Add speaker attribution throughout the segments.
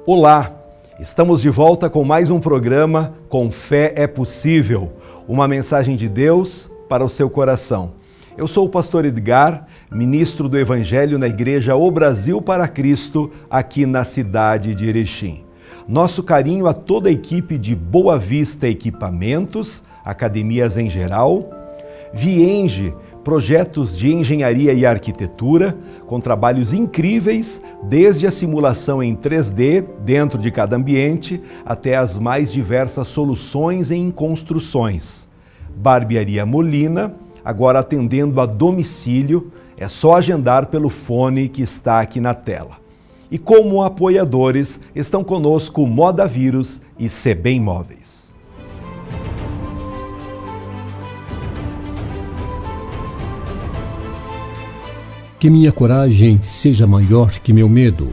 Speaker 1: Olá, estamos de volta com mais um programa Com Fé é Possível, uma mensagem de Deus para o seu coração. Eu sou o pastor Edgar, ministro do Evangelho na Igreja O Brasil para Cristo, aqui na cidade de Erechim. Nosso carinho a toda a equipe de Boa Vista Equipamentos, academias em geral, Vienge, projetos de engenharia e arquitetura, com trabalhos incríveis, desde a simulação em 3D dentro de cada ambiente, até as mais diversas soluções em construções. Barbearia Molina, agora atendendo a domicílio, é só agendar pelo fone que está aqui na tela. E como apoiadores, estão conosco Moda Vírus e CB Imóveis.
Speaker 2: Que minha coragem seja maior que meu medo.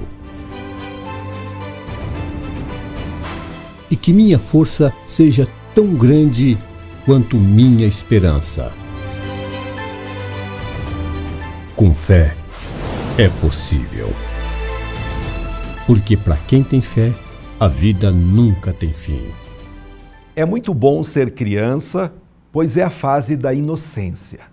Speaker 2: E que minha força seja tão grande quanto minha esperança. Com fé é possível. Porque para quem tem fé, a vida nunca tem fim.
Speaker 1: É muito bom ser criança, pois é a fase da inocência.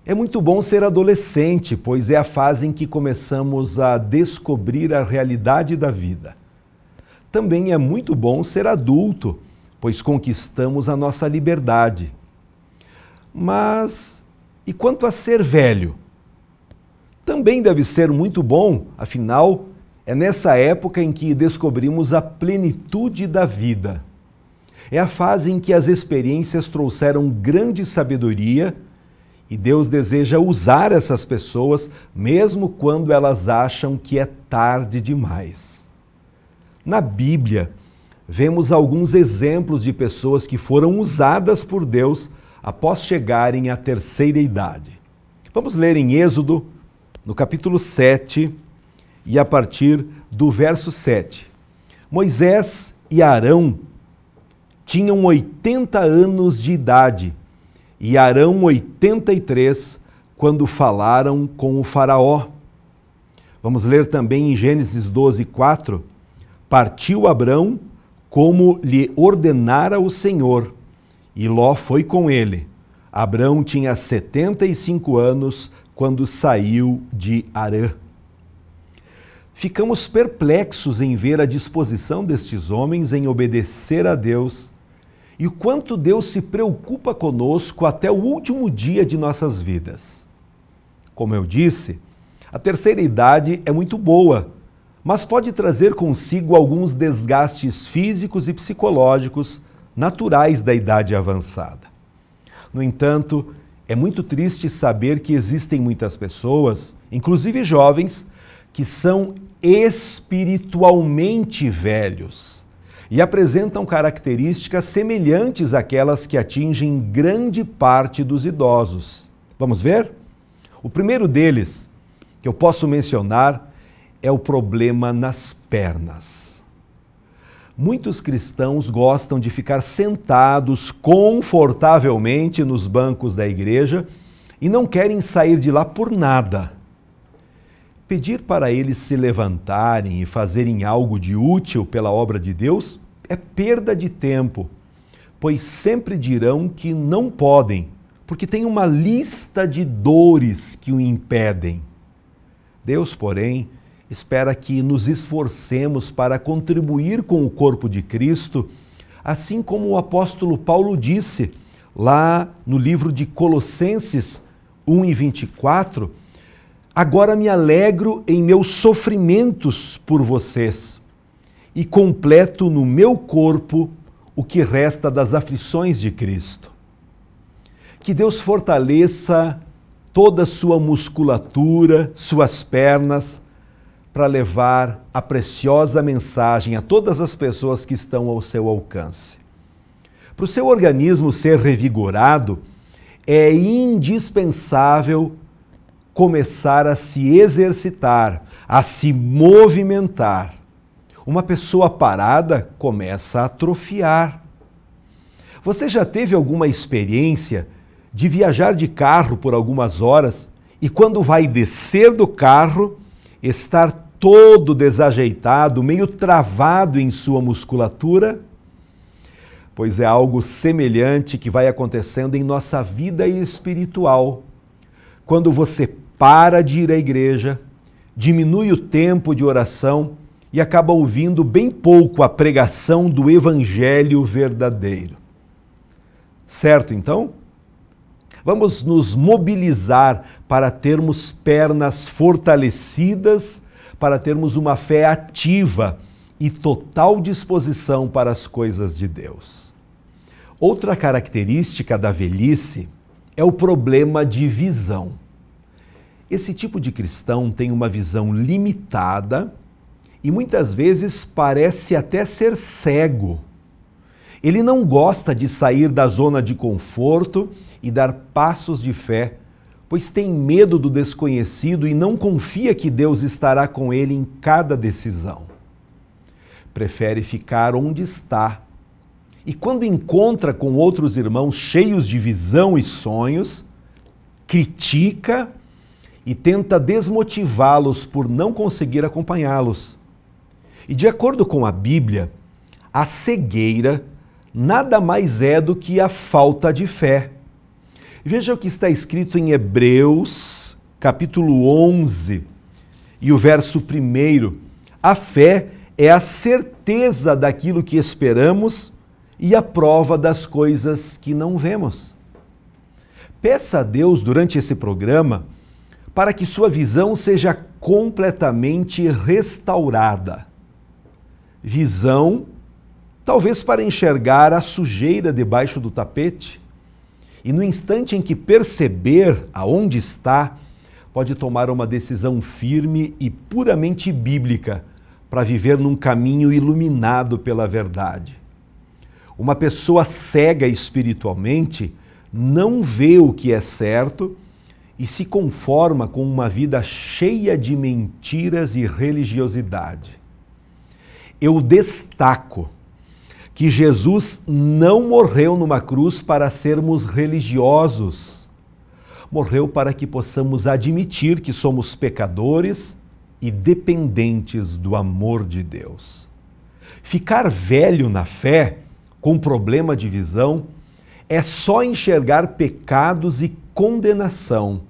Speaker 1: É muito bom ser adolescente, pois é a fase em que começamos a descobrir a realidade da vida. Também é muito bom ser adulto, pois conquistamos a nossa liberdade. Mas e quanto a ser velho? Também deve ser muito bom, afinal, é nessa época em que descobrimos a plenitude da vida. É a fase em que as experiências trouxeram grande sabedoria e Deus deseja usar essas pessoas, mesmo quando elas acham que é tarde demais. Na Bíblia, vemos alguns exemplos de pessoas que foram usadas por Deus após chegarem à terceira idade. Vamos ler em Êxodo, no capítulo 7, e a partir do verso 7. Moisés e Arão tinham 80 anos de idade, e Arão 83, quando falaram com o faraó. Vamos ler também em Gênesis 12, 4. Partiu Abrão como lhe ordenara o Senhor, e Ló foi com ele. Abrão tinha 75 anos quando saiu de Harã. Ficamos perplexos em ver a disposição destes homens em obedecer a Deus e o quanto Deus se preocupa conosco até o último dia de nossas vidas. Como eu disse, a terceira idade é muito boa, mas pode trazer consigo alguns desgastes físicos e psicológicos naturais da idade avançada. No entanto, é muito triste saber que existem muitas pessoas, inclusive jovens, que são espiritualmente velhos e apresentam características semelhantes àquelas que atingem grande parte dos idosos. Vamos ver? O primeiro deles, que eu posso mencionar, é o problema nas pernas. Muitos cristãos gostam de ficar sentados confortavelmente nos bancos da igreja e não querem sair de lá por nada. Pedir para eles se levantarem e fazerem algo de útil pela obra de Deus é perda de tempo, pois sempre dirão que não podem, porque tem uma lista de dores que o impedem. Deus, porém, espera que nos esforcemos para contribuir com o corpo de Cristo, assim como o apóstolo Paulo disse lá no livro de Colossenses 1:24, agora me alegro em meus sofrimentos por vocês e completo no meu corpo o que resta das aflições de Cristo. Que Deus fortaleça toda a sua musculatura, suas pernas, para levar a preciosa mensagem a todas as pessoas que estão ao seu alcance. Para o seu organismo ser revigorado, é indispensável começar a se exercitar, a se movimentar. Uma pessoa parada começa a atrofiar. Você já teve alguma experiência de viajar de carro por algumas horas e quando vai descer do carro, estar todo desajeitado, meio travado em sua musculatura? Pois é algo semelhante que vai acontecendo em nossa vida espiritual. Quando você para de ir à igreja, diminui o tempo de oração e acaba ouvindo bem pouco a pregação do evangelho verdadeiro. Certo, então? Vamos nos mobilizar para termos pernas fortalecidas, para termos uma fé ativa e total disposição para as coisas de Deus. Outra característica da velhice é o problema de visão. Esse tipo de cristão tem uma visão limitada e muitas vezes parece até ser cego. Ele não gosta de sair da zona de conforto e dar passos de fé, pois tem medo do desconhecido e não confia que Deus estará com ele em cada decisão. Prefere ficar onde está. E quando encontra com outros irmãos cheios de visão e sonhos, critica e tenta desmotivá-los por não conseguir acompanhá-los. E de acordo com a Bíblia, a cegueira nada mais é do que a falta de fé. Veja o que está escrito em Hebreus, capítulo 11, e o verso 1. A fé é a certeza daquilo que esperamos e a prova das coisas que não vemos. Peça a Deus durante esse programa para que sua visão seja completamente restaurada. Visão, talvez para enxergar a sujeira debaixo do tapete, e no instante em que perceber aonde está, pode tomar uma decisão firme e puramente bíblica para viver num caminho iluminado pela verdade. Uma pessoa cega espiritualmente não vê o que é certo e se conforma com uma vida cheia de mentiras e religiosidade. Eu destaco que Jesus não morreu numa cruz para sermos religiosos. Morreu para que possamos admitir que somos pecadores e dependentes do amor de Deus. Ficar velho na fé, com problema de visão, é só enxergar pecados e condenação.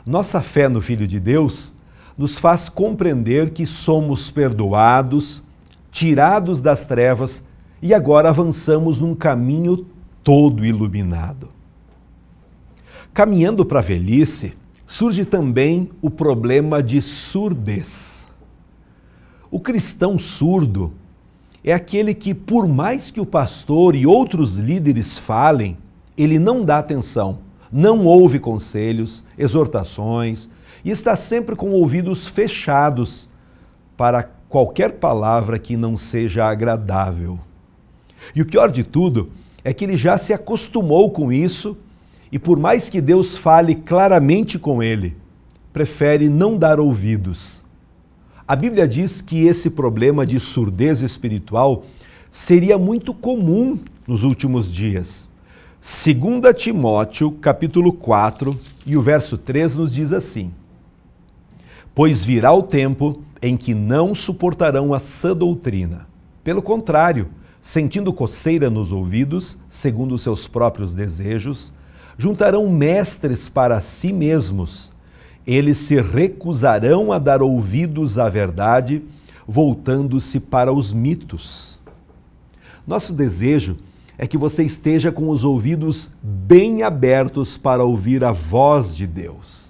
Speaker 1: Nossa fé no Filho de Deus nos faz compreender que somos perdoados, tirados das trevas e agora avançamos num caminho todo iluminado. Caminhando para a velhice, surge também o problema de surdez. O cristão surdo é aquele que, por mais que o pastor e outros líderes falem, ele não dá atenção, não ouve conselhos, exortações e está sempre com ouvidos fechados para qualquer palavra que não seja agradável. E o pior de tudo é que ele já se acostumou com isso e, por mais que Deus fale claramente com ele, prefere não dar ouvidos. A Bíblia diz que esse problema de surdez espiritual seria muito comum nos últimos dias. 2 Timóteo, capítulo 4, e o verso 3 nos diz assim: pois virá o tempo em que não suportarão a sã doutrina. Pelo contrário, sentindo coceira nos ouvidos, segundo os seus próprios desejos, juntarão mestres para si mesmos. Eles se recusarão a dar ouvidos à verdade, voltando-se para os mitos. Nosso desejo é que você esteja com os ouvidos bem abertos para ouvir a voz de Deus.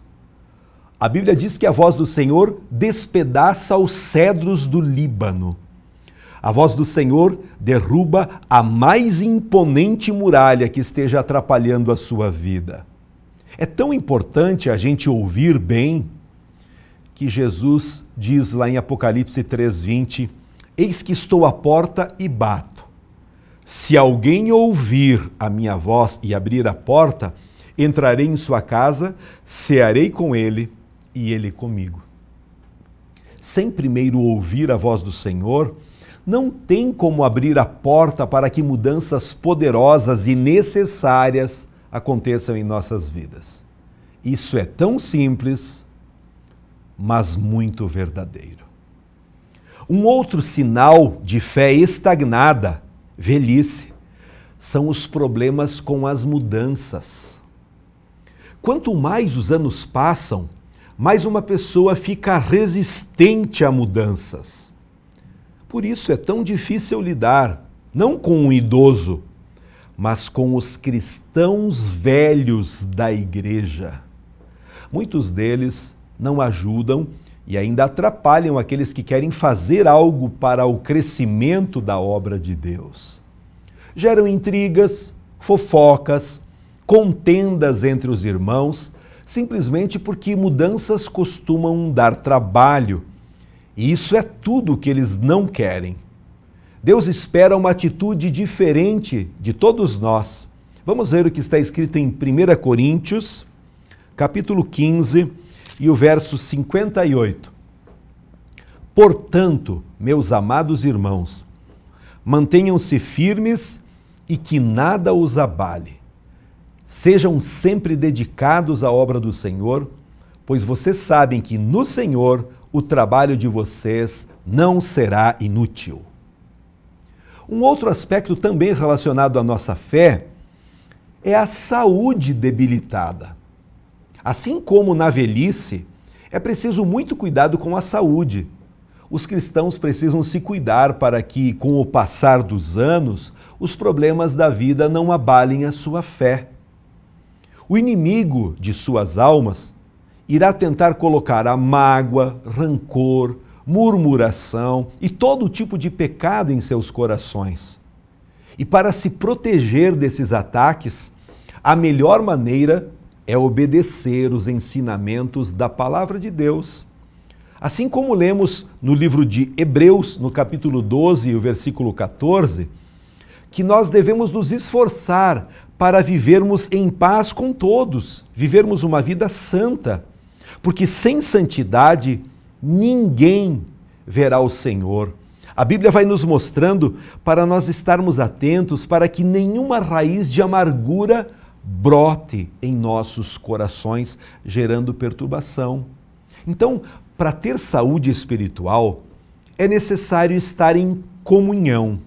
Speaker 1: A Bíblia diz que a voz do Senhor despedaça os cedros do Líbano. A voz do Senhor derruba a mais imponente muralha que esteja atrapalhando a sua vida. É tão importante a gente ouvir bem que Jesus diz lá em Apocalipse 3:20, eis que estou à porta e bato. Se alguém ouvir a minha voz e abrir a porta, entrarei em sua casa, cearei com ele e ele comigo. Sem primeiro ouvir a voz do Senhor, não tem como abrir a porta para que mudanças poderosas e necessárias aconteçam em nossas vidas. Isso é tão simples mas muito verdadeiro. Um outro sinal de fé estagnada, velhice, são os problemas com as mudanças. Quanto mais os anos passam, mais uma pessoa fica resistente a mudanças. Por isso é tão difícil lidar, não com um idoso, mas com os cristãos velhos da igreja. Muitos deles não ajudam e ainda atrapalham aqueles que querem fazer algo para o crescimento da obra de Deus. Geram intrigas, fofocas, contendas entre os irmãos, simplesmente porque mudanças costumam dar trabalho. E isso é tudo o que eles não querem. Deus espera uma atitude diferente de todos nós. Vamos ver o que está escrito em 1 Coríntios, capítulo 15, e o verso 58. Portanto, meus amados irmãos, mantenham-se firmes e que nada os abale. Sejam sempre dedicados à obra do Senhor, pois vocês sabem que no Senhor o trabalho de vocês não será inútil. Um outro aspecto também relacionado à nossa fé é a saúde debilitada. Assim como na velhice, é preciso muito cuidado com a saúde. Os cristãos precisam se cuidar para que, com o passar dos anos, os problemas da vida não abalem a sua fé. O inimigo de suas almas irá tentar colocar a mágoa, rancor, murmuração e todo tipo de pecado em seus corações. E para se proteger desses ataques, a melhor maneira é obedecer os ensinamentos da palavra de Deus. Assim como lemos no livro de Hebreus, no capítulo 12, o versículo 14, que nós devemos nos esforçar para vivermos em paz com todos, vivermos uma vida santa, porque sem santidade ninguém verá o Senhor. A Bíblia vai nos mostrando para nós estarmos atentos para que nenhuma raiz de amargura brote em nossos corações, gerando perturbação. Então, para ter saúde espiritual, é necessário estar em comunhão,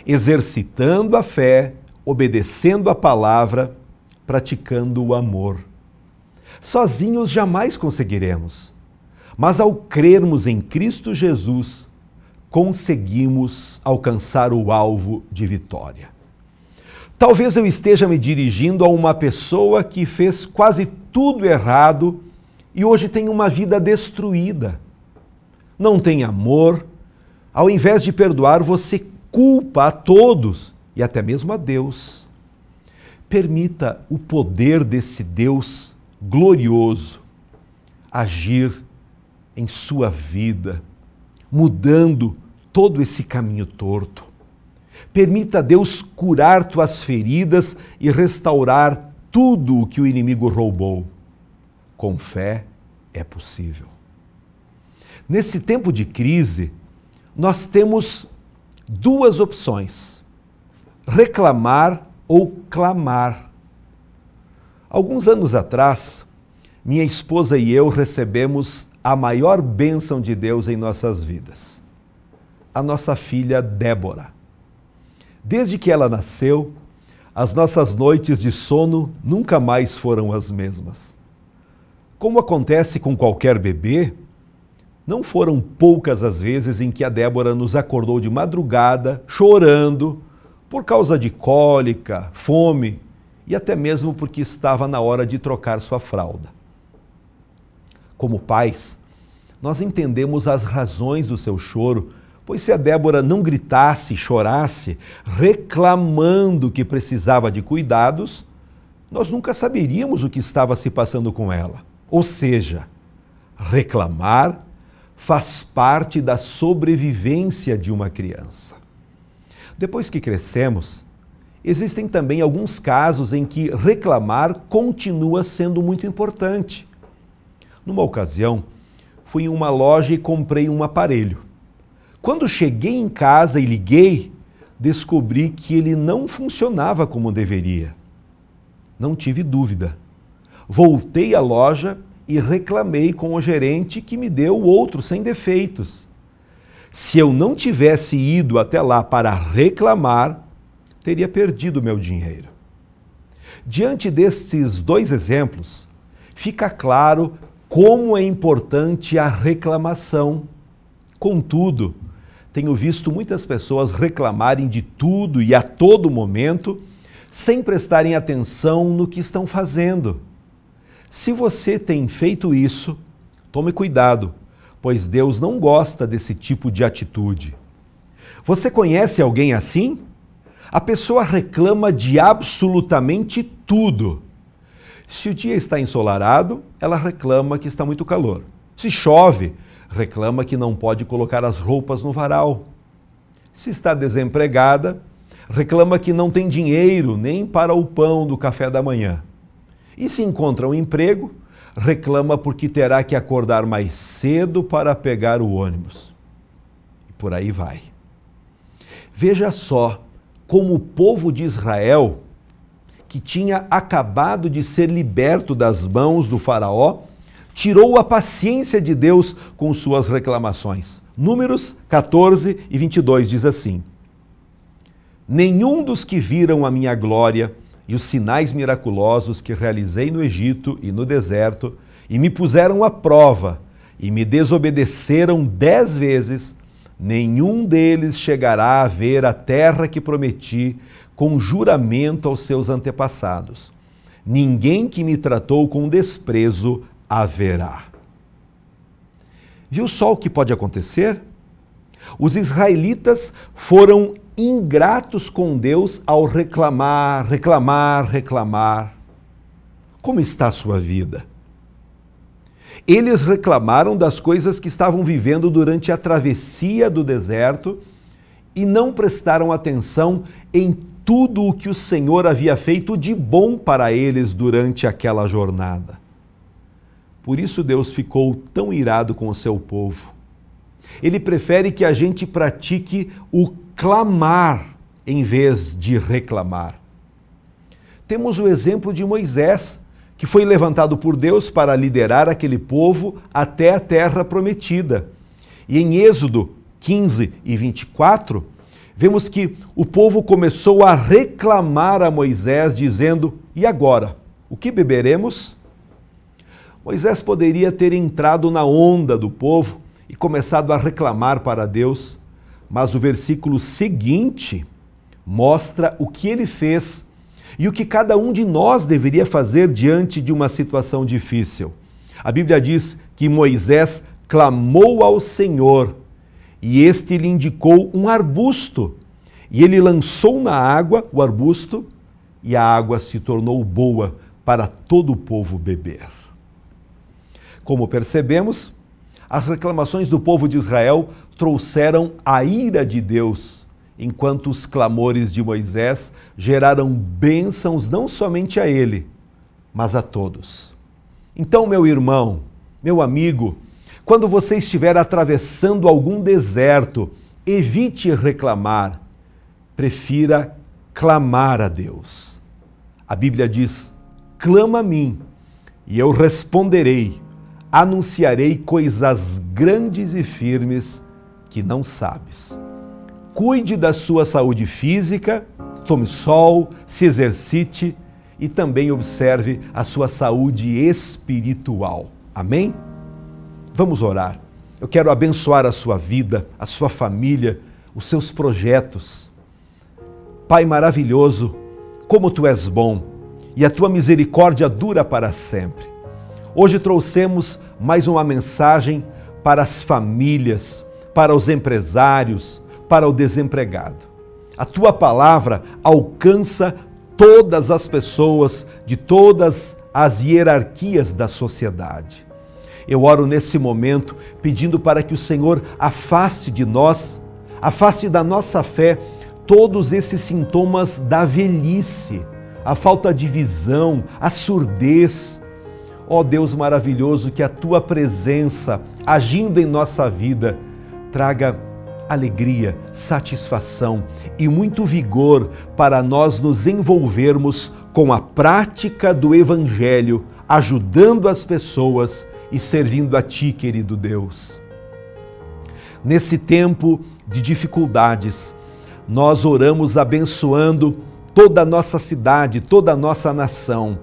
Speaker 1: exercitando a fé, obedecendo a palavra, praticando o amor. Sozinhos jamais conseguiremos, mas ao crermos em Cristo Jesus, conseguimos alcançar o alvo de vitória. Talvez eu esteja me dirigindo a uma pessoa que fez quase tudo errado e hoje tem uma vida destruída. Não tem amor. Ao invés de perdoar, você culpa a todos e até mesmo a Deus. Permita o poder desse Deus glorioso agir em sua vida, mudando todo esse caminho torto. Permita Deus curar tuas feridas e restaurar tudo o que o inimigo roubou. Com fé é possível. Nesse tempo de crise, nós temos duas opções: reclamar ou clamar. Alguns anos atrás, minha esposa e eu recebemos a maior bênção de Deus em nossas vidas, a nossa filha Débora. Desde que ela nasceu, as nossas noites de sono nunca mais foram as mesmas. Como acontece com qualquer bebê, não foram poucas as vezes em que a Débora nos acordou de madrugada, chorando, por causa de cólica, fome e até mesmo porque estava na hora de trocar sua fralda. Como pais, nós entendemos as razões do seu choro, pois se a Débora não gritasse e chorasse, reclamando que precisava de cuidados, nós nunca saberíamos o que estava se passando com ela. Ou seja, reclamar faz parte da sobrevivência de uma criança. Depois que crescemos, existem também alguns casos em que reclamar continua sendo muito importante. Numa ocasião, fui em uma loja e comprei um aparelho. Quando cheguei em casa e liguei, descobri que ele não funcionava como deveria. Não tive dúvida. Voltei à loja e reclamei com o gerente que me deu outro sem defeitos. Se eu não tivesse ido até lá para reclamar, teria perdido meu dinheiro. Diante destes dois exemplos, fica claro como é importante a reclamação. Contudo, tenho visto muitas pessoas reclamarem de tudo e a todo momento, sem prestarem atenção no que estão fazendo. Se você tem feito isso, tome cuidado, pois Deus não gosta desse tipo de atitude. Você conhece alguém assim? A pessoa reclama de absolutamente tudo. Se o dia está ensolarado, ela reclama que está muito calor. Se chove, reclama que não pode colocar as roupas no varal. Se está desempregada, reclama que não tem dinheiro nem para o pão do café da manhã. E se encontra um emprego, reclama porque terá que acordar mais cedo para pegar o ônibus. E por aí vai. Veja só como o povo de Israel, que tinha acabado de ser liberto das mãos do faraó, tirou a paciência de Deus com suas reclamações. Números 14 e 22 diz assim: nenhum dos que viram a minha glória e os sinais miraculosos que realizei no Egito e no deserto, e me puseram à prova, e me desobedeceram 10 vezes, nenhum deles chegará a ver a terra que prometi com juramento aos seus antepassados. Ninguém que me tratou com desprezo haverá. Viu só o que pode acontecer? Os israelitas foram ingratos com Deus ao reclamar. Como está a sua vida? Eles reclamaram das coisas que estavam vivendo durante a travessia do deserto e não prestaram atenção em tudo o que o Senhor havia feito de bom para eles durante aquela jornada. Por isso Deus ficou tão irado com o seu povo. Ele prefere que a gente pratique o clamar em vez de reclamar. Temos o exemplo de Moisés, que foi levantado por Deus para liderar aquele povo até a terra prometida. E em Êxodo 15 e 24, vemos que o povo começou a reclamar a Moisés, dizendo: e agora? O que beberemos? Moisés poderia ter entrado na onda do povo e começado a reclamar para Deus, mas o versículo seguinte mostra o que ele fez e o que cada um de nós deveria fazer diante de uma situação difícil. A Bíblia diz que Moisés clamou ao Senhor e este lhe indicou um arbusto, e ele lançou na água o arbusto e a água se tornou boa para todo o povo beber. Como percebemos, as reclamações do povo de Israel trouxeram a ira de Deus, enquanto os clamores de Moisés geraram bênçãos não somente a ele, mas a todos. Então, meu irmão, meu amigo, quando você estiver atravessando algum deserto, evite reclamar, prefira clamar a Deus. A Bíblia diz: clama a mim, e eu responderei, anunciarei coisas grandes e firmes que não sabes. Cuide da sua saúde física, tome sol, se exercite e também observe a sua saúde espiritual. Amém? Vamos orar. Eu quero abençoar a sua vida, a sua família, os seus projetos. Pai maravilhoso, como Tu és bom e a Tua misericórdia dura para sempre. Hoje trouxemos mais uma mensagem para as famílias, para os empresários, para o desempregado. A Tua palavra alcança todas as pessoas de todas as hierarquias da sociedade. Eu oro nesse momento pedindo para que o Senhor afaste de nós, afaste da nossa fé todos esses sintomas da velhice, a falta de visão, a surdez. Ó Deus maravilhoso, que a Tua presença, agindo em nossa vida, traga alegria, satisfação e muito vigor para nós nos envolvermos com a prática do Evangelho ajudando as pessoas e servindo a Ti, querido Deus. Nesse tempo de dificuldades, nós oramos abençoando toda a nossa cidade, toda a nossa nação.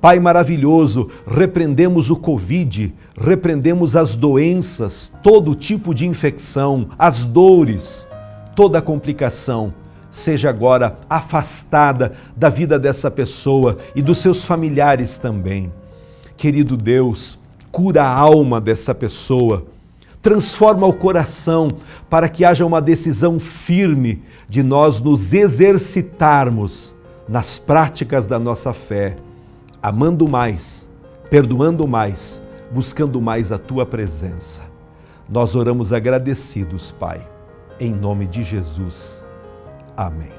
Speaker 1: Pai maravilhoso, repreendemos o Covid, repreendemos as doenças, todo tipo de infecção, as dores, toda complicação, seja agora afastada da vida dessa pessoa e dos seus familiares também. Querido Deus, cura a alma dessa pessoa, transforma o coração para que haja uma decisão firme de nós nos exercitarmos nas práticas da nossa fé, amando mais, perdoando mais, buscando mais a Tua presença. Nós oramos agradecidos, Pai, em nome de Jesus. Amém.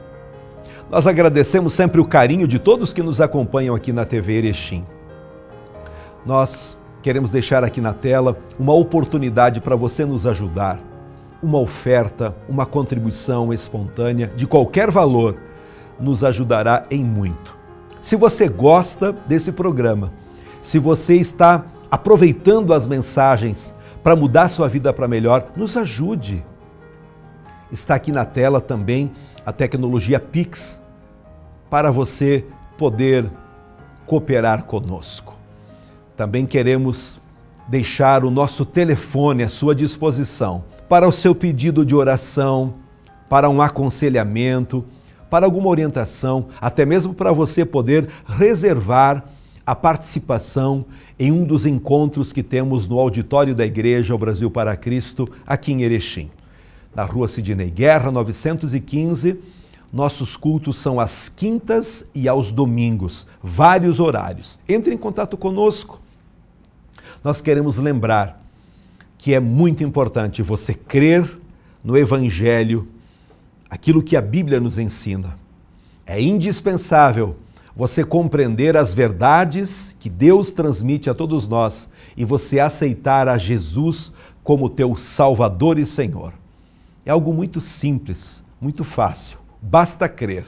Speaker 1: Nós agradecemos sempre o carinho de todos que nos acompanham aqui na TV Erechim. Nós queremos deixar aqui na tela uma oportunidade para você nos ajudar. Uma oferta, uma contribuição espontânea de qualquer valor nos ajudará em muito. Se você gosta desse programa, se você está aproveitando as mensagens para mudar sua vida para melhor, nos ajude. Está aqui na tela também a tecnologia Pix para você poder cooperar conosco. Também queremos deixar o nosso telefone à sua disposição para o seu pedido de oração, para um aconselhamento, para alguma orientação, até mesmo para você poder reservar a participação em um dos encontros que temos no auditório da Igreja O Brasil para Cristo, aqui em Erechim. Na Rua Sidney Guerra, 915, nossos cultos são às quintas e aos domingos, vários horários. Entre em contato conosco. Nós queremos lembrar que é muito importante você crer no Evangelho, aquilo que a Bíblia nos ensina. É indispensável você compreender as verdades que Deus transmite a todos nós e você aceitar a Jesus como teu Salvador e Senhor. É algo muito simples, muito fácil. Basta crer.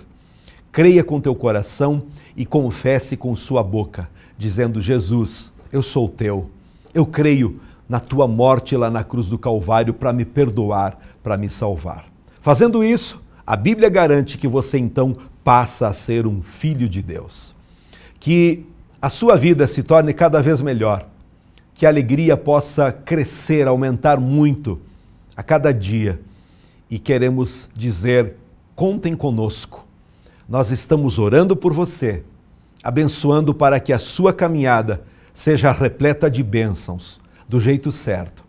Speaker 1: Creia com teu coração e confesse com sua boca, dizendo: Jesus, eu sou teu. Eu creio na tua morte lá na cruz do Calvário para me perdoar, para me salvar. Fazendo isso, a Bíblia garante que você então passa a ser um filho de Deus. Que a sua vida se torne cada vez melhor, que a alegria possa crescer, aumentar muito a cada dia. E queremos dizer: contem conosco. Nós estamos orando por você, abençoando para que a sua caminhada seja repleta de bênçãos, do jeito certo.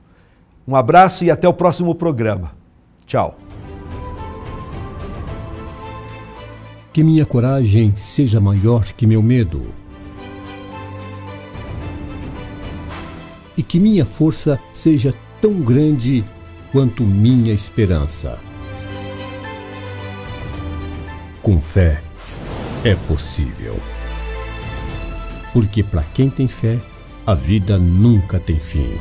Speaker 1: Um abraço e até o próximo programa. Tchau.
Speaker 2: Que minha coragem seja maior que meu medo. E que minha força seja tão grande quanto minha esperança. Com fé é possível. Porque para quem tem fé, a vida nunca tem fim.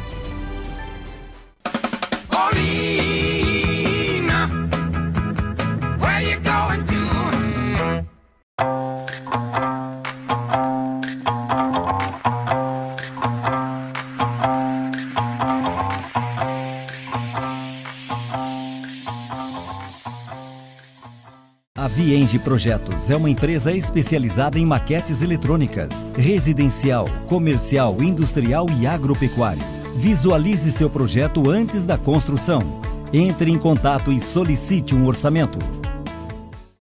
Speaker 3: A Vienge Projetos é uma empresa especializada em maquetes eletrônicas, residencial, comercial, industrial e agropecuário. Visualize seu projeto antes da construção. Entre em contato e solicite um orçamento.